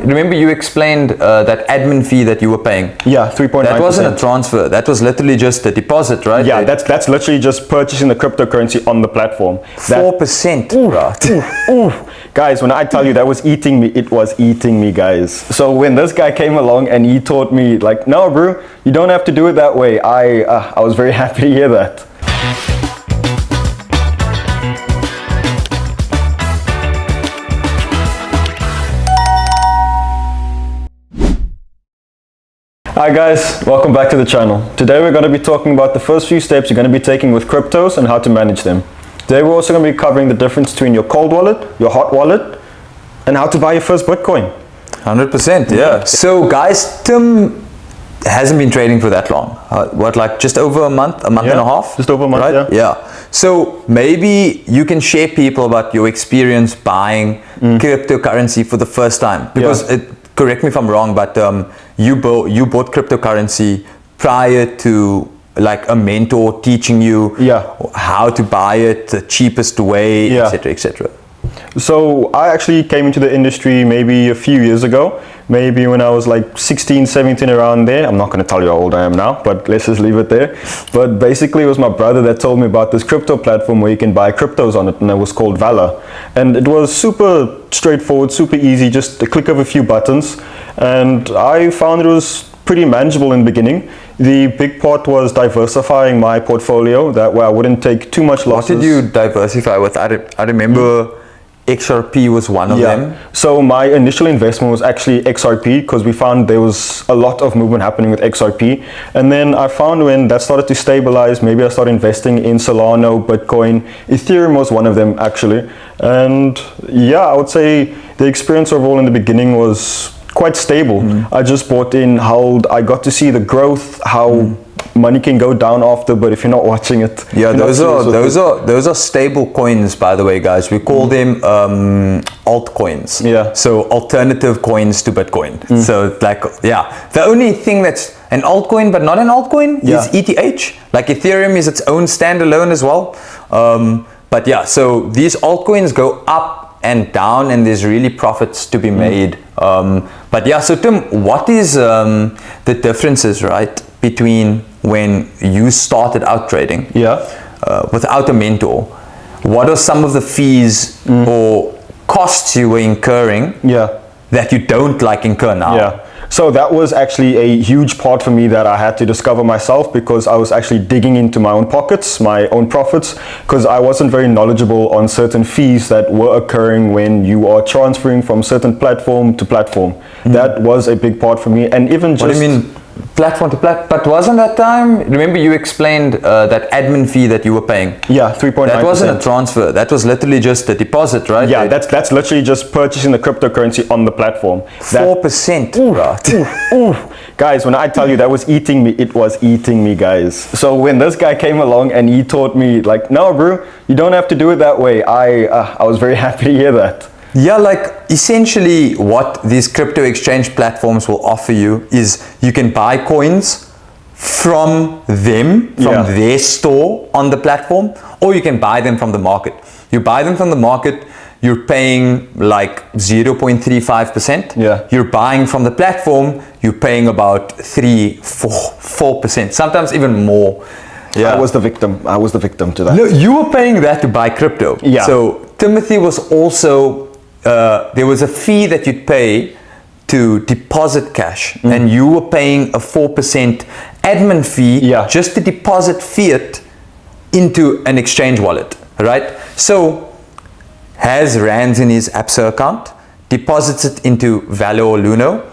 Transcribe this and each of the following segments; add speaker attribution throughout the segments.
Speaker 1: Remember you explained that admin fee that you were paying?
Speaker 2: Yeah, 3.9%.
Speaker 1: That wasn't a transfer. That was literally just a deposit, right?
Speaker 2: Yeah, that's literally just purchasing the cryptocurrency on the platform.
Speaker 1: 4%, right?
Speaker 2: Ooh. Guys, when I tell you that was eating me, it was eating me, guys. So when this guy came along and he taught me, like, no, bro, you don't have to do it that way. I was very happy to hear that. Hi guys, welcome back to the channel. Today we're going to be talking about the first few steps you're going to be taking with cryptos and how to manage them. Today we're also going to be covering the difference between your cold wallet, your hot wallet, and how to buy your first Bitcoin.
Speaker 1: 100%, yeah. So guys, Tim hasn't been trading for that long. Like just over a month and a half?
Speaker 2: Just over a month,
Speaker 1: right? Yeah. So maybe you can share people about your experience buying cryptocurrency for the first time. Because correct me if I'm wrong, but you bought cryptocurrency prior to like a mentor teaching you how to buy it, the cheapest way, etc., etc.
Speaker 2: So I actually came into the industry maybe a few years ago, maybe when I was like 16, 17, around there. I'm not going to tell you how old I am now, but let's just leave it there. But basically it was my brother that told me about this crypto platform where you can buy cryptos on it, and it was called Valor. And it was super straightforward, super easy, just a click of a few buttons. And I found it was pretty manageable in the beginning. The big part was diversifying my portfolio, that way I wouldn't take too much losses.
Speaker 1: What did you diversify with? I remember XRP was one of them.
Speaker 2: So my initial investment was actually XRP because we found there was a lot of movement happening with XRP. And then I found when that started to stabilize, maybe I started investing in Solana, Bitcoin. Ethereum was one of them actually. And yeah, I would say the experience overall in the beginning was quite stable. I just bought in, held, I got to see the growth, how money can go down after, but if you're not watching it,
Speaker 1: those are stable coins, by the way, guys. We call them altcoins. So alternative coins to Bitcoin. So like the only thing that's an altcoin but not an altcoin is ETH. Like Ethereum is its own standalone as well. But yeah, so these altcoins go up and down, and there's really profits to be made. But yeah, so Tim, what is the differences, right, between when you started out trading without a mentor? What are some of the fees or costs you were incurring that you don't like incur now?
Speaker 2: So that was actually a huge part for me that I had to discover myself, because I was actually digging into my own pockets, my own profits, because I wasn't very knowledgeable on certain fees that were occurring when you are transferring from certain platform to platform. That was a big part for me. And even just...
Speaker 1: What do you mean? Platform to platform, but wasn't that time? Remember you explained that admin fee that you were paying?
Speaker 2: Yeah, 3.9%.
Speaker 1: That wasn't a transfer. That was literally just a deposit, right?
Speaker 2: Yeah, that's literally just purchasing the cryptocurrency on the platform.
Speaker 1: 4%, right?
Speaker 2: Guys, when I tell you that was eating me, it was eating me, guys. So when this guy came along and he taught me, like, no, bro, you don't have to do it that way. I was very happy to hear that.
Speaker 1: Yeah, like essentially what these crypto exchange platforms will offer you is you can buy coins from them, from their store on the platform, or you can buy them from the market. You buy them from the market, you're paying like 0.35%. You're buying from the platform, you're paying about 4%, sometimes even more.
Speaker 2: I was the victim to that.
Speaker 1: No, you were paying that to buy crypto. So Timothy was also there was a fee that you'd pay to deposit cash, and you were paying a 4% admin fee just to deposit fiat into an exchange wallet, right? So has rands in his Absa account, deposits it into Valor or Luno,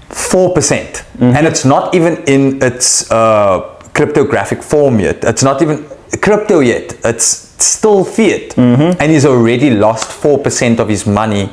Speaker 1: 4%, and it's not even in its cryptographic form yet. It's not even crypto yet. It's still fiat, and he's already lost 4% of his money,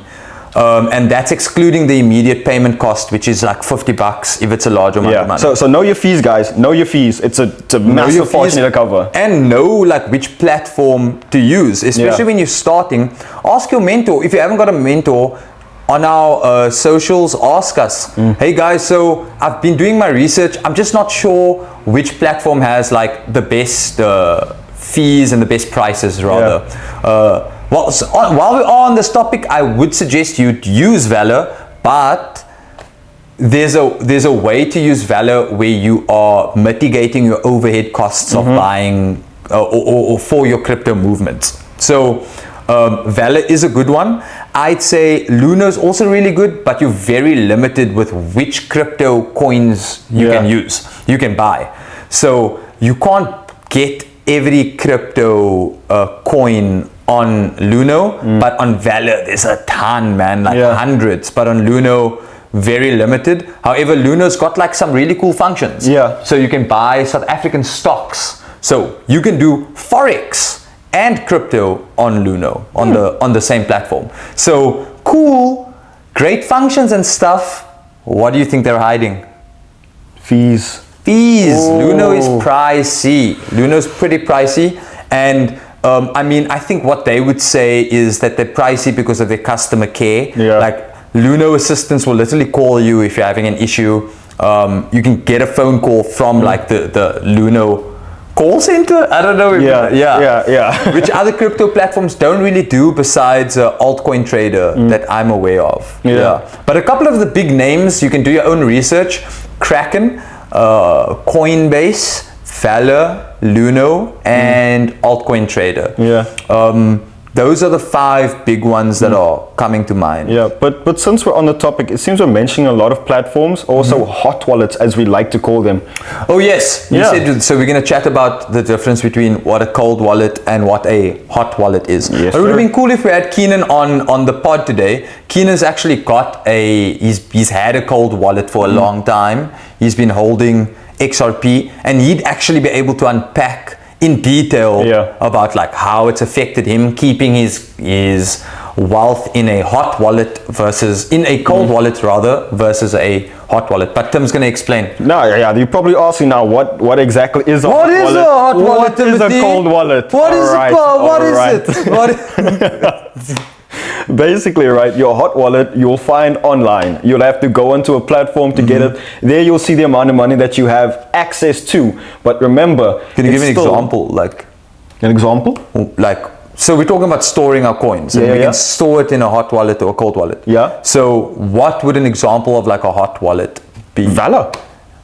Speaker 1: and that's excluding the immediate payment cost, which is like $50 if it's a large amount of money.
Speaker 2: So know your fees, guys. Know your fees. It's a massive fortune to cover.
Speaker 1: And know like which platform to use, especially when you're starting. Ask your mentor. If you haven't got a mentor, on our socials, ask us, hey guys, so I've been doing my research, I'm just not sure which platform has like the best fees and the best prices rather. Well, so while we are on this topic, I would suggest you use Valor, but there's a way to use Valor where you are mitigating your overhead costs of buying or for your crypto movements. So Valor is a good one. I'd say Luno is also really good, but you're very limited with which crypto coins you can use, you can buy. So you can't get every crypto coin on Luno, but on Valor there's a ton, man, like hundreds. But on Luno, very limited. However, Luno's got like some really cool functions.
Speaker 2: Yeah.
Speaker 1: So you can buy South African stocks. So you can do Forex and crypto on Luno on the same platform. So cool, great functions and stuff. What do you think they're hiding?
Speaker 2: Fees.
Speaker 1: Oh. Luno is pricey. Luno's pretty pricey, and I mean, I think what they would say is that they're pricey because of their customer care.
Speaker 2: Yeah.
Speaker 1: Like Luno assistants will literally call you if you're having an issue. You can get a phone call from like the Luno call center. I don't know.
Speaker 2: Yeah.
Speaker 1: Which other crypto platforms don't really do besides Altcoin Trader that I'm aware of. Yeah. But a couple of the big names, you can do your own research. Kraken, Coinbase, Valor, Luno, and Altcoin Trader.
Speaker 2: Yeah.
Speaker 1: Those are the 5 big ones that are coming to mind.
Speaker 2: Yeah, but since we're on the topic, it seems we're mentioning a lot of platforms, also hot wallets, as we like to call them.
Speaker 1: Oh yes, you said, so we're going to chat about the difference between what a cold wallet and what a hot wallet is.
Speaker 2: Yes,
Speaker 1: it would have been cool if we had Keenan on the pod today. Keenan's actually got he's had a cold wallet for a long time. He's been holding XRP, and he'd actually be able to unpack in detail about like how it's affected him keeping his wealth in a hot wallet versus in a cold wallet rather versus a hot wallet. But Tim's going to explain.
Speaker 2: No, you're probably asking now what exactly is a hot wallet?
Speaker 1: What is a hot wallet?
Speaker 2: What is a cold wallet?
Speaker 1: What is it called? What is it?
Speaker 2: Basically, right, your hot wallet you'll find online. You'll have to go onto a platform to get it. There you'll see the amount of money that you have access to. But remember,
Speaker 1: can you give me an example? Like
Speaker 2: an example?
Speaker 1: Like, so we're talking about storing our coins. And we can store it in a hot wallet or a cold wallet.
Speaker 2: Yeah.
Speaker 1: So what would an example of like a hot wallet be?
Speaker 2: Valor.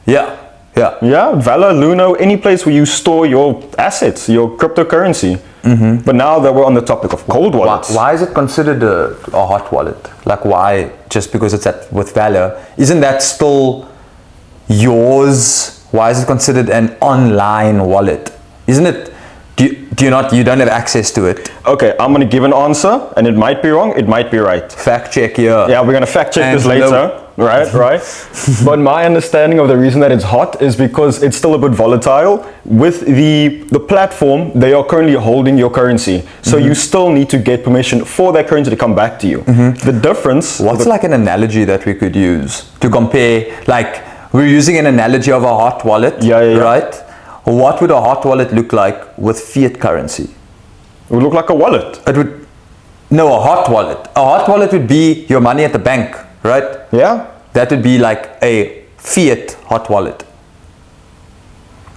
Speaker 1: Yeah.
Speaker 2: Valor, Luno, any place where you store your assets, your cryptocurrency. But now that we're on the topic of cold wallets,
Speaker 1: why is it considered a hot wallet? Like, why? Just because it's with Valor, isn't that still yours? Why is it considered an online wallet? Isn't it? You don't have access to it?
Speaker 2: Okay, I'm gonna give an answer, and it might be wrong, it might be right.
Speaker 1: Fact check here.
Speaker 2: Yeah, we're gonna fact check this later. Right. But my understanding of the reason that it's hot is because it's still a bit volatile. With the platform, they are currently holding your currency. So you still need to get permission for that currency to come back to you. The difference...
Speaker 1: What's like an analogy that we could use to compare, like we're using an analogy of a hot wallet, right? What would a hot wallet look like with fiat currency?
Speaker 2: It would look like a wallet.
Speaker 1: It would... No, a hot wallet. A hot wallet would be your money at the bank. Right?
Speaker 2: Yeah.
Speaker 1: That would be like a fiat hot wallet.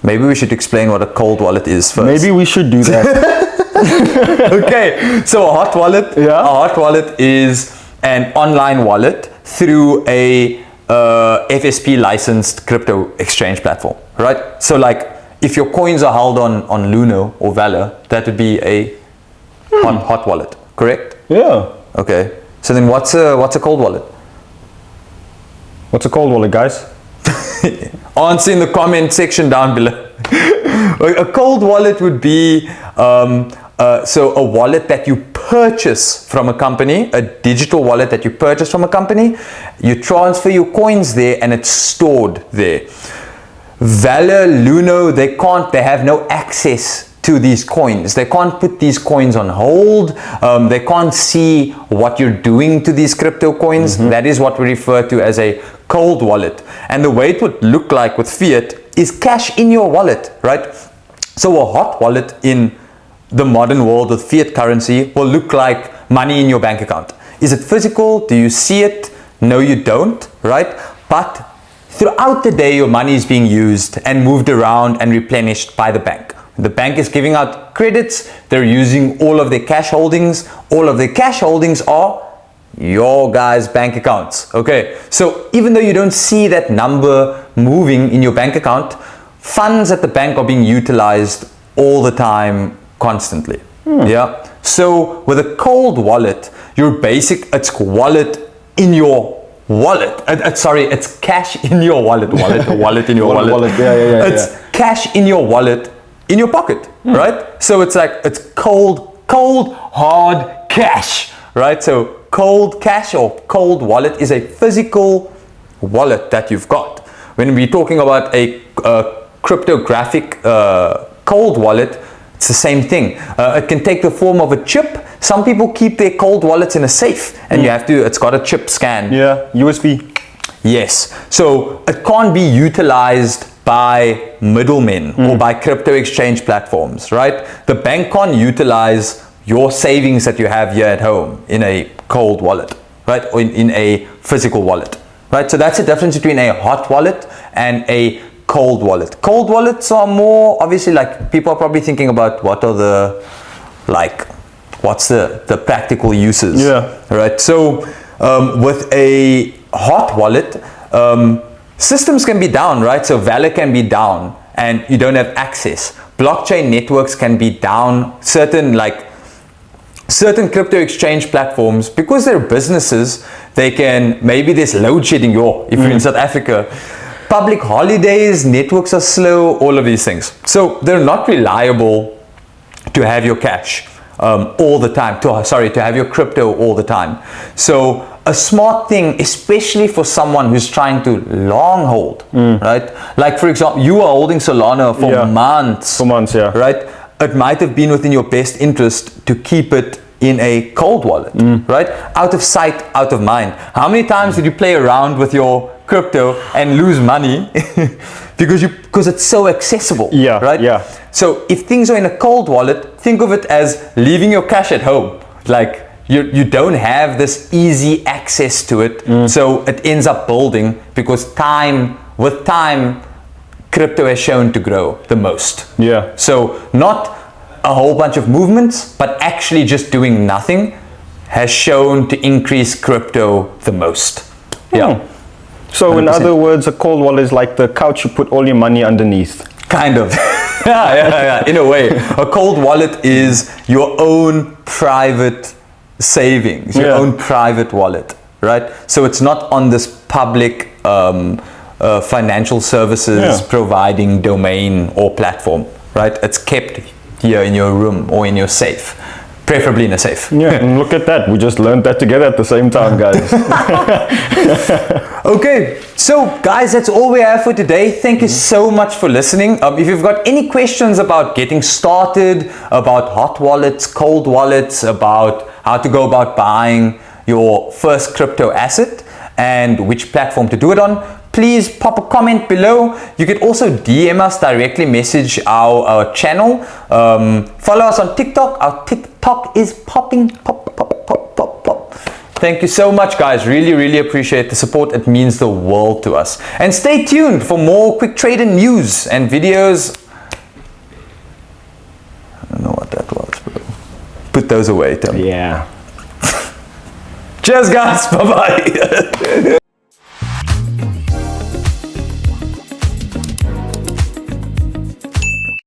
Speaker 1: Maybe we should explain what a cold wallet is first.
Speaker 2: Maybe we should do that.
Speaker 1: Okay. So a hot wallet.
Speaker 2: Yeah.
Speaker 1: A hot wallet is an online wallet through a FSP licensed crypto exchange platform. Right? So like if your coins are held on Luno or Valor, that would be a hot wallet. Correct?
Speaker 2: Yeah.
Speaker 1: Okay. So then what's a cold wallet?
Speaker 2: What's a cold wallet, guys?
Speaker 1: Answer in the comment section down below. A cold wallet would be so a wallet that you purchase from a company, a digital wallet that you purchase from a company. You transfer your coins there and it's stored there. Valor, Luno, they have no access to these coins. They can't put these coins on hold. They can't see what you're doing to these crypto coins. That is what we refer to as a cold wallet. And the way it would look like with fiat is cash in your wallet, right? So a hot wallet in the modern world with fiat currency will look like money in your bank account. Is it physical? Do you see it? No, you don't, right? But throughout the day, your money is being used and moved around and replenished by the bank. The bank is giving out credits. They're using all of their cash holdings. All of their cash holdings are your guys' bank accounts. Okay, so even though you don't see that number moving in your bank account, funds at the bank are being utilized all the time, constantly. Yeah. So with a cold wallet, it's wallet in your wallet. It's cash in your wallet. Wallet in your wallet. It's cash in your wallet, in your pocket, right? So it's like, it's cold, hard cash, right? So cold cash or cold wallet is a physical wallet that you've got. When we're talking about a cryptographic cold wallet, it's the same thing. It can take the form of a chip. Some people keep their cold wallets in a safe, and it's got a chip scan.
Speaker 2: Yeah, USB.
Speaker 1: Yes. So it can't be utilized by middlemen or by crypto exchange platforms, right? The bank can't utilize your savings that you have here at home in a cold wallet, right? Or in a physical wallet, right? So that's the difference between a hot wallet and a cold wallet. Cold wallets are more, obviously, like, people are probably thinking about what's the practical uses.
Speaker 2: Yeah.
Speaker 1: Right. So with a hot wallet, systems can be down, right? So Valor can be down and you don't have access. Blockchain networks can be down. Certain crypto exchange platforms, because they're businesses, maybe there's load shedding. If you're in South Africa, public holidays, networks are slow, all of these things. So they're not reliable to have your cash all the time, to have your crypto all the time. So a smart thing, especially for someone who's trying to long hold, right? Like, for example, you are holding Solana for months.
Speaker 2: For months, yeah.
Speaker 1: Right? It might have been within your best interest to keep it in a cold wallet, right? Out of sight, out of mind. How many times did you play around with your crypto and lose money because it's so accessible, right?
Speaker 2: Yeah.
Speaker 1: So if things are in a cold wallet, think of it as leaving your cash at home. Like, you don't have this easy access to it, so it ends up building, because with time, crypto has shown to grow the most.
Speaker 2: Yeah.
Speaker 1: So not a whole bunch of movements, but actually just doing nothing has shown to increase crypto the most. Yeah.
Speaker 2: So
Speaker 1: 100%.
Speaker 2: In other words, a cold wallet is like the couch you put all your money underneath.
Speaker 1: Kind of. yeah. In a way, a cold wallet is your own private savings, your own private wallet, right? So it's not on this public financial services providing domain or platform, right? It's kept here in your room or in your safe, preferably in a safe.
Speaker 2: Yeah, and look at that. We just learned that together at the same time, guys.
Speaker 1: Okay, so guys, that's all we have for today. Thank you so much for listening. If you've got any questions about getting started, about hot wallets, cold wallets, about how to go about buying your first crypto asset and which platform to do it on, please pop a comment below. You can also DM us directly, message our channel. Follow us on TikTok. Our TikTok is popping, pop. Thank you so much, guys. Really appreciate the support. It means the world to us. And stay tuned for more quick trading news and videos. I don't know what that was, bro. Put those away, Tim.
Speaker 2: Yeah.
Speaker 1: Cheers, guys. Bye-bye.